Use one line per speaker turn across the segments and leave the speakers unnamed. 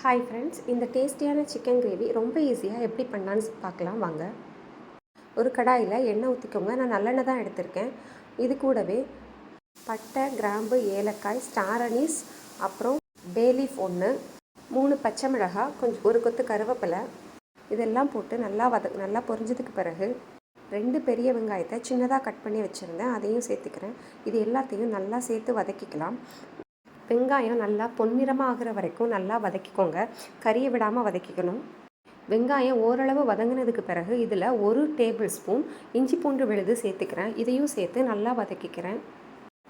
Hi friends, இந்த டேஸ்டியான chicken gravy ரொம்ப ஈஸியாக எப்படி பண்ணலான்னு பார்க்கலாம் வாங்க. ஒரு கடாயில் எண்ணெய் ஊற்றிக்கோங்க. நான் நல்லெண்ணெய் தான் எடுத்திருக்கேன். இது கூடவே பட்டை, கிராம்பு, ஏலக்காய், ஸ்டார் அனீஸ், அப்புறம் பேலீஃப் 1, 3 பச்சை மிளகாய், கொஞ்சம் ஒரு கொத்து கருவேப்பிலை, இதெல்லாம் போட்டு நல்லா பொரிஞ்சதுக்கு பிறகு 2 பெரிய வெங்காயத்தை சின்னதாக கட் பண்ணி வச்சுருந்தேன், அதையும் சேர்த்துக்கிறேன். இது எல்லாத்தையும் நல்லா சேர்த்து வதக்கிக்கலாம். வெங்காயம் நல்லா பொன்னிறமாக ஆகிற வரைக்கும் நல்லா வதக்கிக்கோங்க. கறியை விடாமல் வதக்கிக்கணும். வெங்காயம் ஓரளவு வதங்கினதுக்கு பிறகு இதில் 1 டேபிள் ஸ்பூன் இஞ்சி பூண்டு விழுது சேர்த்துக்கிறேன். இதையும் சேர்த்து நல்லா வதக்கிக்கிறேன்.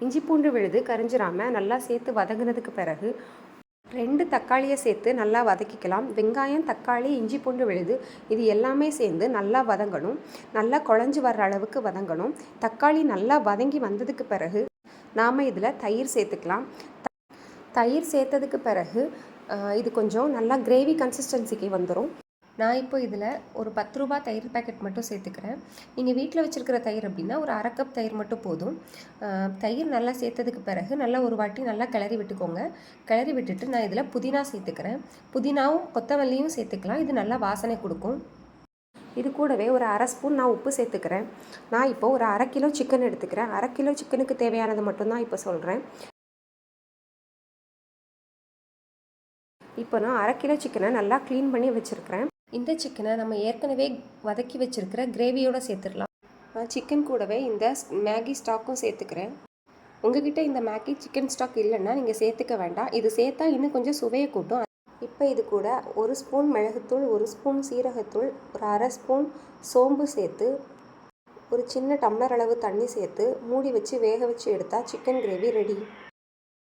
இஞ்சி பூண்டு விழுது கரிஞ்சிராமல் நல்லா சேர்த்து வதங்கினதுக்கு பிறகு 2 தக்காளியை சேர்த்து நல்லா வதக்கிக்கலாம். வெங்காயம், தக்காளி, இஞ்சி பூண்டு விழுது இது எல்லாமே சேர்ந்து நல்லா வதங்கணும். நல்லா குழஞ்சி வர்ற அளவுக்கு வதங்கணும். தக்காளி நல்லா வதங்கி வந்ததுக்கு பிறகு நாம் இதில் தயிர் சேர்த்துக்கலாம். தயிர் சேர்த்ததுக்கு பிறகு இது கொஞ்சம் நல்லா கிரேவி கன்சிஸ்டன்சிக்கு வந்துடும். நான் இப்போ இதில் ஒரு 10 ரூபா தயிர் பேக்கெட் மட்டும் சேர்த்துக்கிறேன். நீங்கள் வீட்டில் வச்சுருக்கிற தயிர் அப்படின்னா ஒரு 1/2 கப் தயிர் மட்டும் போதும். தயிர் நல்லா சேர்த்ததுக்கு பிறகு நல்லா ஒரு வாட்டி நல்லா கிளறி விட்டுக்கோங்க. கிளறி விட்டுட்டு நான் இதில் புதினா சேர்த்துக்கிறேன். புதினாவும் கொத்தமல்லியும் சேர்த்துக்கலாம். இது நல்லா வாசனை கொடுக்கும். இது கூடவே ஒரு 1/2 ஸ்பூன் நான் உப்பு சேர்த்துக்கிறேன். நான் இப்போ ஒரு 1/2 கிலோ சிக்கன் எடுத்துக்கிறேன். 1/2 கிலோ சிக்கனுக்கு தேவையானது மட்டும்தான் இப்போ சொல்கிறேன். இப்போ நான் 1/2 கிலோ சிக்கனை நல்லா க்ளீன் பண்ணி வச்சுருக்கிறேன். இந்த சிக்கனை நம்ம ஏற்கனவே வதக்கி வச்சுருக்கிற கிரேவியோடு சேர்த்துடலாம். நான் சிக்கன் கூடவே இந்த மேகி ஸ்டாக்கும் சேர்த்துக்கிறேன். உங்ககிட்ட இந்த மேகி சிக்கன் ஸ்டாக் இல்லைன்னா நீங்கள் சேர்த்துக்க வேண்டாம். இது சேர்த்தா இன்னும் கொஞ்சம் சுவையை கூட்டும். இப்போ இது கூட 1 ஸ்பூன் மிளகுத்தூள், 1 ஸ்பூன் சீரகத்தூள், ஒரு 1/2 ஸ்பூன் சோம்பு சேர்த்து ஒரு சின்ன டம்ளர் அளவு தண்ணி சேர்த்து மூடி வச்சு வேக வச்சு எடுத்தால் சிக்கன் கிரேவி ரெடி.